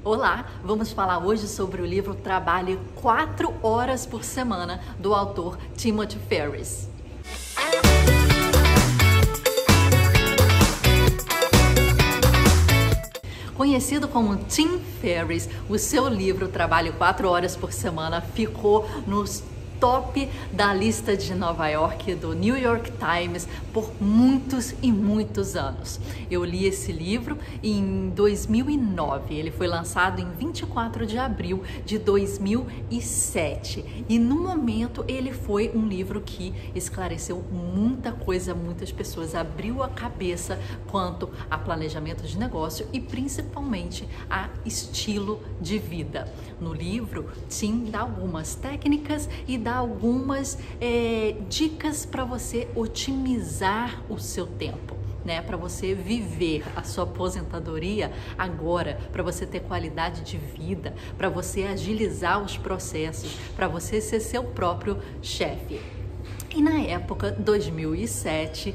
Olá, vamos falar hoje sobre o livro Trabalhe 4 horas por semana, do autor Timothy Ferriss. Conhecido como Tim Ferriss, o seu livro Trabalhe 4 horas por semana ficou nos top da lista de Nova York do New York Times por muitos e muitos anos. Eu li esse livro em 2009, ele foi lançado em 24 de abril de 2007 e no momento ele foi um livro que esclareceu muita coisa, muitas pessoas, abriu a cabeça quanto a planejamento de negócio e principalmente a estilo de vida. No livro, Tim dá algumas técnicas e dá algumas dicas para você otimizar o seu tempo, né? Para você viver a sua aposentadoria agora, para você ter qualidade de vida, para você agilizar os processos, para você ser seu próprio chefe. E na época, 2007,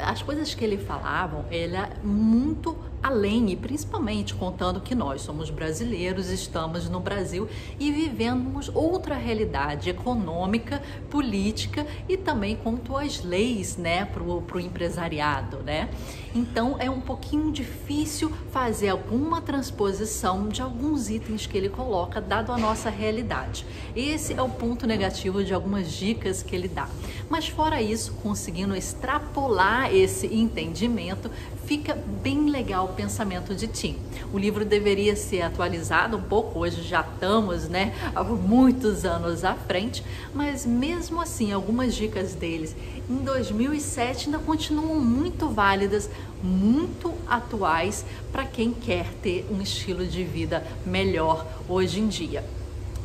as coisas que ele falavam, era muito além e principalmente contando que nós somos brasileiros, estamos no Brasil e vivemos outra realidade econômica, política e também quanto às leis, né, pro empresariado, né? Então é um pouquinho difícil fazer alguma transposição de alguns itens que ele coloca, dado a nossa realidade. Esse é o ponto negativo de algumas dicas que ele dá. Mas fora isso, conseguindo extrapolar esse entendimento, fica bem legal o pensamento de Tim. O livro deveria ser atualizado um pouco, hoje já estamos, né, há muitos anos à frente, mas mesmo assim, algumas dicas deles em 2007 ainda continuam muito válidas, muito atuais para quem quer ter um estilo de vida melhor hoje em dia.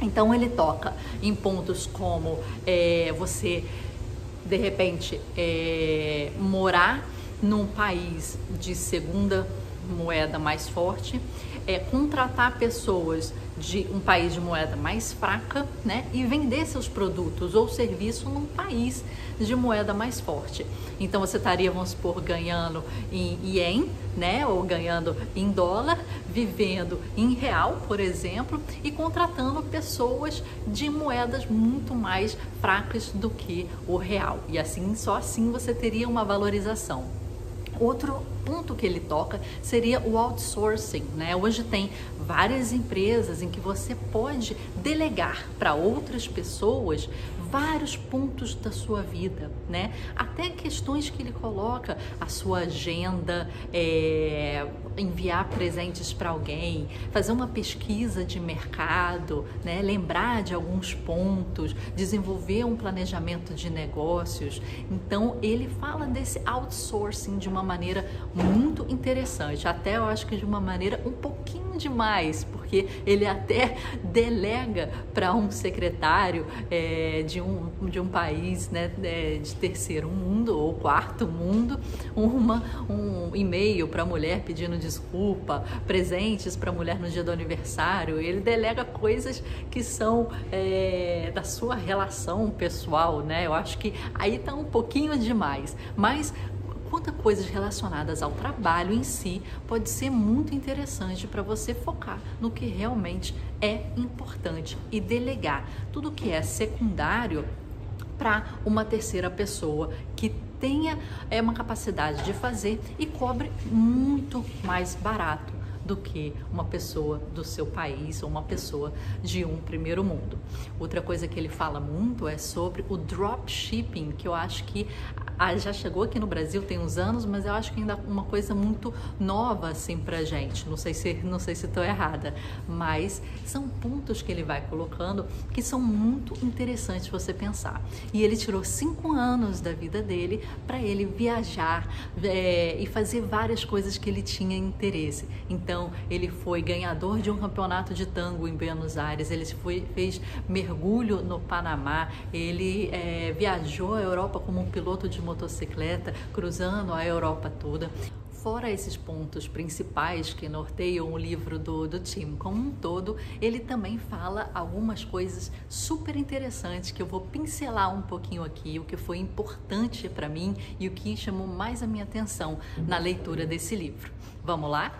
Então ele toca em pontos como você, de repente, morar num país de segunda moeda mais forte, contratar pessoas de um país de moeda mais fraca, né, e vender seus produtos ou serviço num país de moeda mais forte. Então você estaria, vamos supor, ganhando em ien, né, ou ganhando em dólar, vivendo em real, por exemplo, e contratando pessoas de moedas muito mais fracas do que o real. E assim, só assim você teria uma valorização. Outro ponto que ele toca seria o outsourcing, né? Hoje tem várias empresas em que você pode delegar para outras pessoas vários pontos da sua vida, né? Até questões que ele coloca, a sua agenda, enviar presentes para alguém, fazer uma pesquisa de mercado, né? Lembrar de alguns pontos, desenvolver um planejamento de negócios. Então ele fala desse outsourcing de uma maneira muito interessante, até eu acho que de uma maneira um pouquinho demais, porque ele até delega para um secretário de um país, né, de terceiro mundo ou quarto mundo, um e-mail para a mulher pedindo desculpa, presentes para a mulher no dia do aniversário. Ele delega coisas que são da sua relação pessoal, né? Eu acho que aí está um pouquinho demais, mas quanto a coisas relacionadas ao trabalho em si, pode ser muito interessante para você focar no que realmente é importante e delegar tudo que é secundário para uma terceira pessoa que tenha uma capacidade de fazer e cobre muito mais barato do que uma pessoa do seu país ou uma pessoa de um primeiro mundo. Outra coisa que ele fala muito é sobre o dropshipping, que eu acho que já chegou aqui no Brasil tem uns anos, mas eu acho que ainda é uma coisa muito nova assim pra gente. Não sei se estou errada, mas são pontos que ele vai colocando que são muito interessantes você pensar. E ele tirou 5 anos da vida dele para ele viajar e fazer várias coisas que ele tinha interesse. Então ele foi ganhador de um campeonato de tango em Buenos Aires, ele fez mergulho no Panamá, ele viajou a Europa como um piloto de motocicleta, cruzando a Europa toda. Fora esses pontos principais que norteiam o livro do Tim como um todo, ele também fala algumas coisas super interessantes que eu vou pincelar um pouquinho aqui, o que foi importante para mim e o que chamou mais a minha atenção na leitura desse livro. Vamos lá?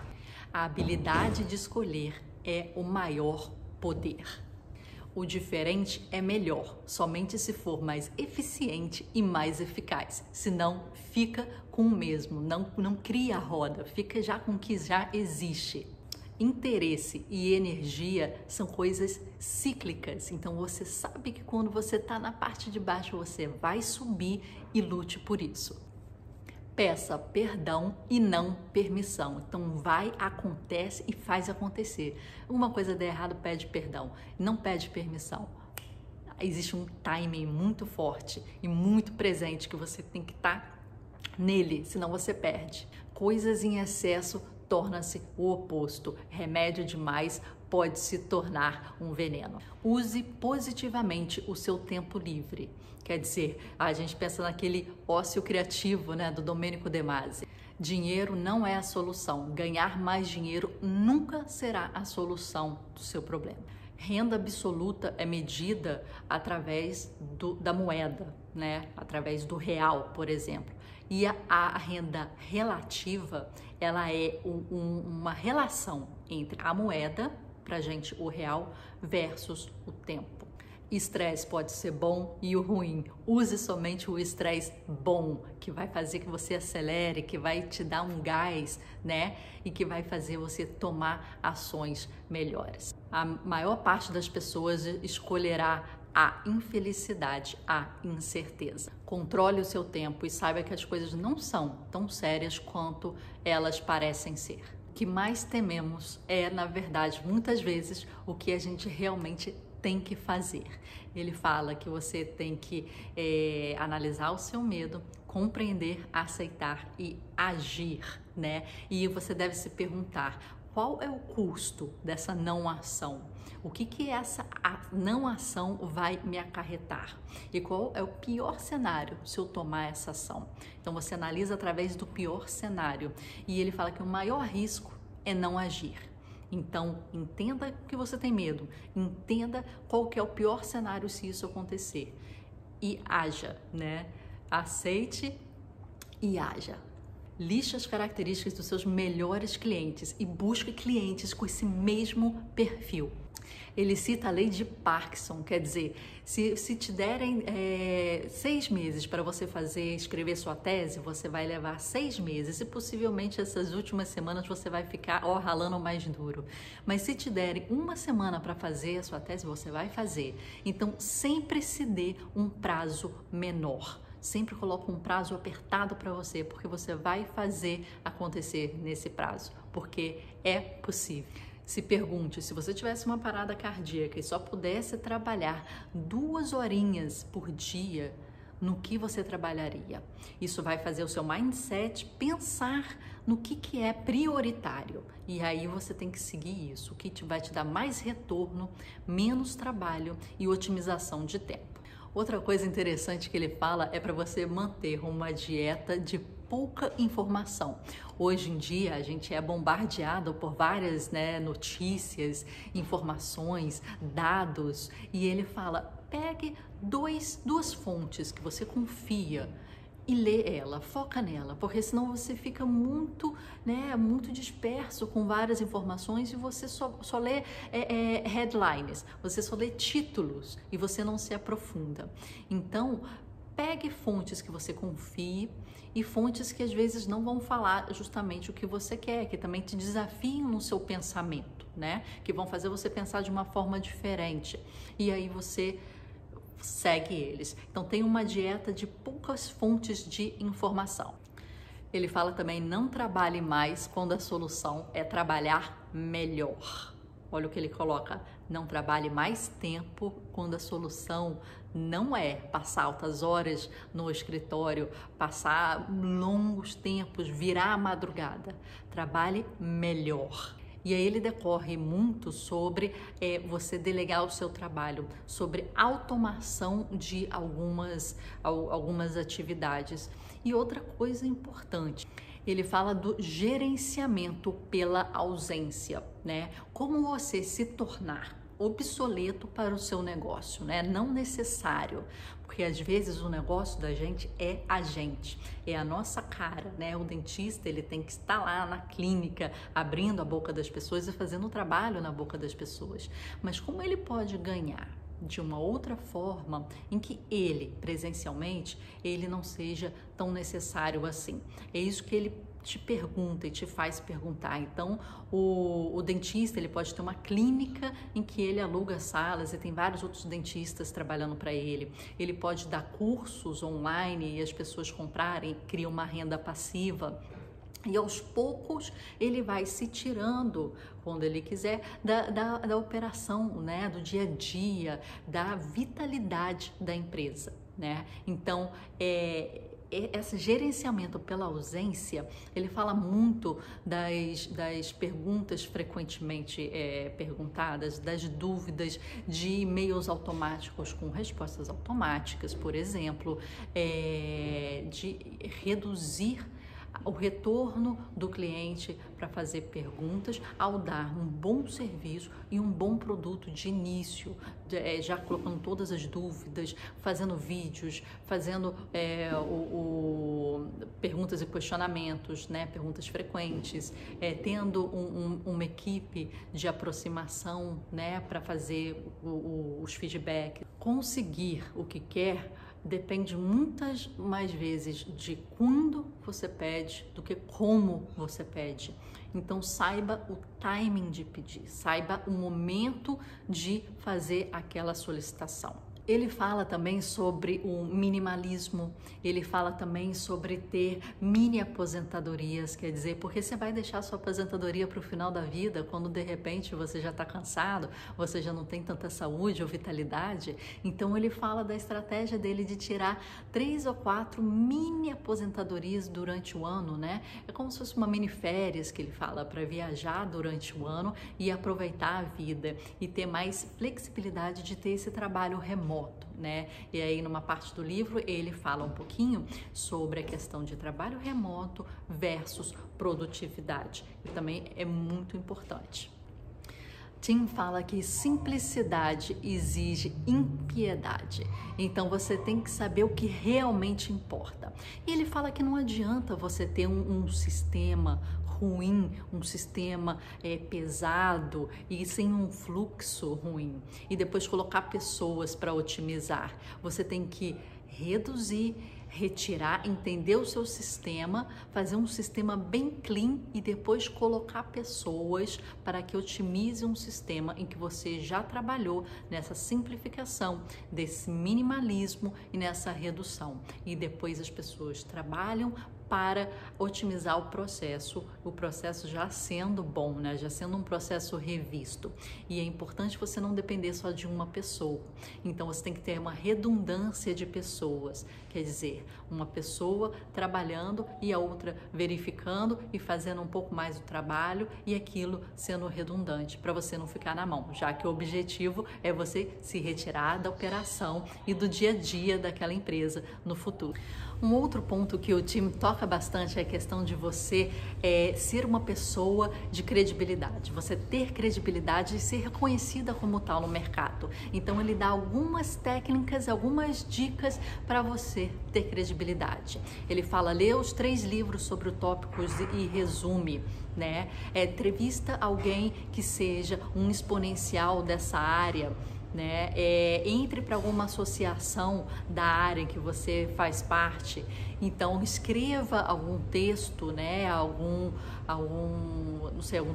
A habilidade de escolher é o maior poder. O diferente é melhor, somente se for mais eficiente e mais eficaz. Senão, fica com o mesmo, não cria a roda, fica já com o que já existe. Interesse e energia são coisas cíclicas, então você sabe que quando você está na parte de baixo, você vai subir e lute por isso. Peça perdão e não permissão. Então vai, acontece e faz acontecer. Alguma coisa der errado, pede perdão. Não pede permissão. Existe um timing muito forte e muito presente que você tem que estar nele, senão você perde. Coisas em excesso torna-se o oposto. Remédio demais pode se tornar um veneno. Use positivamente o seu tempo livre. Quer dizer, a gente pensa naquele ócio criativo, né, do Domenico De Masi. Dinheiro não é a solução. Ganhar mais dinheiro nunca será a solução do seu problema. Renda absoluta é medida através da moeda, né? Através do real, por exemplo. E a renda relativa, ela é uma relação entre a moeda, pra gente o real, versus o tempo. Estresse pode ser bom e o ruim. Use somente o estresse bom, que vai fazer que você acelere, que vai te dar um gás, né? E que vai fazer você tomar ações melhores. A maior parte das pessoas escolherá a infelicidade, a incerteza. Controle o seu tempo e saiba que as coisas não são tão sérias quanto elas parecem ser. O que mais tememos é, na verdade, muitas vezes, o que a gente realmente tem que fazer. Ele fala que você tem que analisar o seu medo, compreender, aceitar e agir, né? E você deve se perguntar: qual é o custo dessa não ação? O que essa não ação vai me acarretar? E qual é o pior cenário se eu tomar essa ação? Então você analisa através do pior cenário. E ele fala que o maior risco é não agir. Então, entenda que você tem medo, entenda qual que é o pior cenário se isso acontecer e haja, né? Aceite e haja. Liste as características dos seus melhores clientes e busque clientes com esse mesmo perfil. Ele cita a lei de Parkinson, quer dizer, se te derem 6 meses para você escrever sua tese, você vai levar 6 meses e possivelmente essas últimas semanas você vai ficar ralando mais duro. Mas se te derem 1 semana para fazer a sua tese, você vai fazer. Então, sempre se dê um prazo menor. Sempre coloque um prazo apertado para você, porque você vai fazer acontecer nesse prazo, porque é possível. Se pergunte, se você tivesse uma parada cardíaca e só pudesse trabalhar 2 horinhas por dia, no que você trabalharia? Isso vai fazer o seu mindset pensar no que é prioritário. E aí você tem que seguir isso, o que vai te dar mais retorno, menos trabalho e otimização de tempo. Outra coisa interessante que ele fala é para você manter uma dieta de pouca informação. Hoje em dia a gente é bombardeado por várias notícias, informações, dados, e ele fala: pegue duas fontes que você confia e lê ela, foca nela, porque senão você fica muito disperso com várias informações e você só lê headlines, você só lê títulos e você não se aprofunda. Então, pegue fontes que você confie e fontes que às vezes não vão falar justamente o que você quer, que também te desafiam no seu pensamento, né? Que vão fazer você pensar de uma forma diferente. E aí você segue eles. Então tem uma dieta de poucas fontes de informação. Ele fala também: não trabalhe mais quando a solução é trabalhar melhor. Olha o que ele coloca: não trabalhe mais tempo quando a solução não é passar altas horas no escritório, passar longos tempos, virar a madrugada. Trabalhe melhor. E aí ele decorre muito sobre você delegar o seu trabalho, sobre automação de algumas atividades. E outra coisa importante, ele fala do gerenciamento pela ausência, né? Como você se tornar obsoleto para o seu negócio, né? Não necessário, porque às vezes o negócio da gente é a gente, é a nossa cara, né? O dentista, ele tem que estar lá na clínica, abrindo a boca das pessoas e fazendo o trabalho na boca das pessoas. Mas como ele pode ganhar de uma outra forma em que ele, presencialmente, ele não seja tão necessário assim? É isso que ele te pergunta e te faz perguntar. Então, o dentista, ele pode ter uma clínica em que ele aluga salas e tem vários outros dentistas trabalhando para ele. Ele pode dar cursos online e as pessoas comprarem, cria uma renda passiva. E aos poucos ele vai se tirando, quando ele quiser, da operação, né? Do dia a dia, da vitalidade da empresa, né? Então, esse gerenciamento pela ausência, ele fala muito das perguntas frequentemente perguntadas, das dúvidas, de e-mails automáticos com respostas automáticas, por exemplo, de reduzir o retorno do cliente para fazer perguntas ao dar um bom serviço e um bom produto de início, já colocando todas as dúvidas, fazendo vídeos, fazendo perguntas e questionamentos, né? Perguntas frequentes, tendo uma equipe de aproximação, né? Para fazer os feedbacks. Conseguir o que quer depende muitas mais vezes de quando você pede do que como você pede. Então saiba o timing de pedir, saiba o momento de fazer aquela solicitação. Ele fala também sobre o minimalismo, ele fala também sobre ter mini aposentadorias, quer dizer, porque você vai deixar sua aposentadoria para o final da vida, quando de repente você já está cansado, você já não tem tanta saúde ou vitalidade. Então ele fala da estratégia dele de tirar 3 ou 4 mini aposentadorias durante o ano, né? É como se fosse uma mini férias que ele fala, para viajar durante o ano e aproveitar a vida e ter mais flexibilidade de ter esse trabalho remoto, né? E aí numa parte do livro ele fala um pouquinho sobre a questão de trabalho remoto versus produtividade, que também é muito importante. Tim fala que simplicidade exige impiedade, então você tem que saber o que realmente importa. E ele fala que não adianta você ter um sistema ruim, um sistema pesado e sem um fluxo ruim, e depois colocar pessoas para otimizar. Você tem que reduzir, retirar, entender o seu sistema, fazer um sistema bem clean e depois colocar pessoas para que otimize um sistema em que você já trabalhou nessa simplificação, desse minimalismo e nessa redução. E depois as pessoas trabalham para otimizar o processo já sendo bom, né? Já sendo um processo revisto. E é importante você não depender só de uma pessoa. Então você tem que ter uma redundância de pessoas, quer dizer, uma pessoa trabalhando e a outra verificando e fazendo um pouco mais do trabalho, e aquilo sendo redundante, para você não ficar na mão, já que o objetivo é você se retirar da operação e do dia a dia daquela empresa no futuro. Um outro ponto que o Tim toca bastante é a questão de você ser uma pessoa de credibilidade, você ter credibilidade e ser reconhecida como tal no mercado. Então ele dá algumas técnicas, algumas dicas para você ter credibilidade. Ele fala, lê os 3 livros sobre o tópicos e resume, né? Entrevista alguém que seja um exponencial dessa área, né? Entre para alguma associação da área em que você faz parte. Então escreva algum texto, né? Algum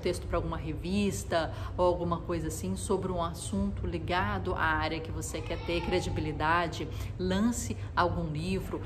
texto para alguma revista ou alguma coisa assim sobre um assunto ligado à área que você quer ter credibilidade. Lance algum livro,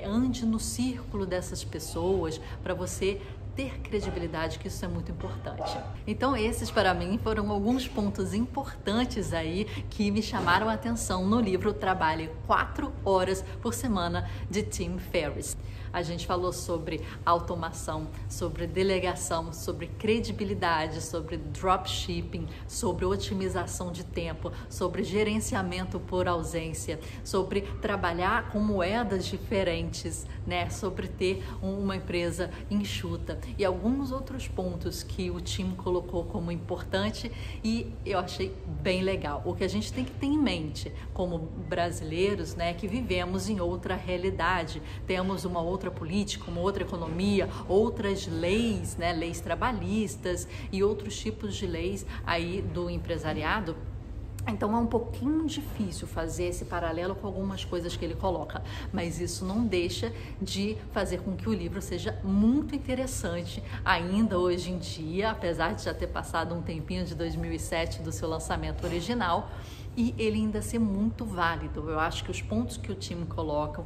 ande no círculo dessas pessoas para você ter credibilidade, que isso é muito importante. Então esses para mim foram alguns pontos importantes aí que me chamaram a atenção no livro Trabalhe 4 horas por semana de Tim Ferriss. A gente falou sobre automação, sobre delegação, sobre credibilidade, sobre dropshipping, sobre otimização de tempo, sobre gerenciamento por ausência, sobre trabalhar com moedas diferentes, né? Sobre ter uma empresa enxuta. e alguns outros pontos que o Tim colocou como importante e eu achei bem legal. O que a gente tem que ter em mente como brasileiros, né, que vivemos em outra realidade, temos uma outra política, uma outra economia, outras leis, né, leis trabalhistas e outros tipos de leis aí do empresariado. Então é um pouquinho difícil fazer esse paralelo com algumas coisas que ele coloca, mas isso não deixa de fazer com que o livro seja muito interessante ainda hoje em dia, apesar de já ter passado um tempinho de 2007 do seu lançamento original, e ele ainda ser muito válido. Eu acho que os pontos que o Tim coloca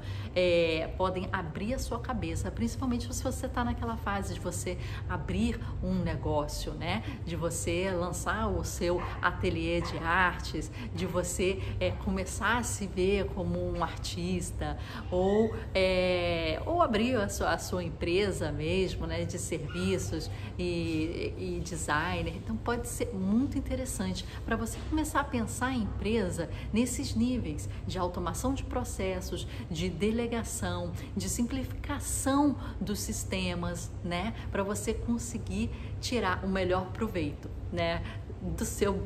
podem abrir a sua cabeça, principalmente se você está naquela fase de você abrir um negócio, né? De você lançar o seu ateliê de artes, de você começar a se ver como um artista ou abrir a sua empresa mesmo, né? De serviços e designer. Então pode ser muito interessante para você começar a pensar em empresa nesses níveis de automação de processos, de delegação, de simplificação dos sistemas, né? Para você conseguir tirar o melhor proveito, né? Do seu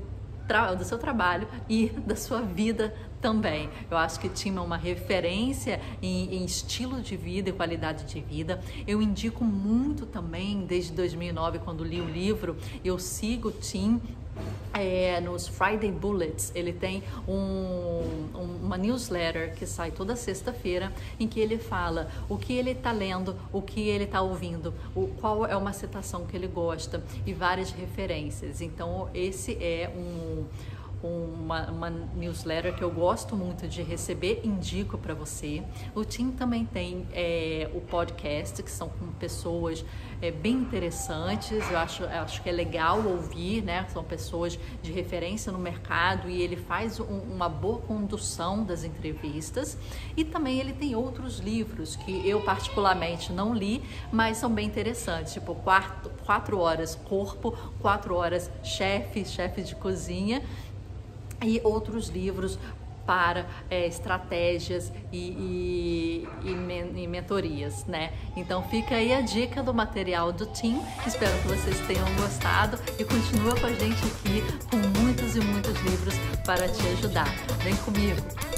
trabalho e da sua vida também. Eu acho que Tim é uma referência em estilo de vida e qualidade de vida. Eu indico muito também, desde 2009, quando li o livro, eu sigo o Tim nos Friday Bullets. Ele tem uma newsletter que sai toda sexta-feira, em que ele fala o que ele está lendo, o que ele está ouvindo, qual é uma citação que ele gosta e várias referências. Então esse é uma newsletter que eu gosto muito de receber, indico para você. O Tim também tem o podcast, que são com pessoas bem interessantes, eu acho que é legal ouvir, né? São pessoas de referência no mercado e ele faz uma boa condução das entrevistas. E também ele tem outros livros que eu particularmente não li, mas são bem interessantes, tipo 4 horas corpo, 4 horas chefe de cozinha, e outros livros para estratégias e mentorias, né? Então fica aí a dica do material do Tim. Espero que vocês tenham gostado e continua com a gente aqui com muitos e muitos livros para te ajudar. Vem comigo!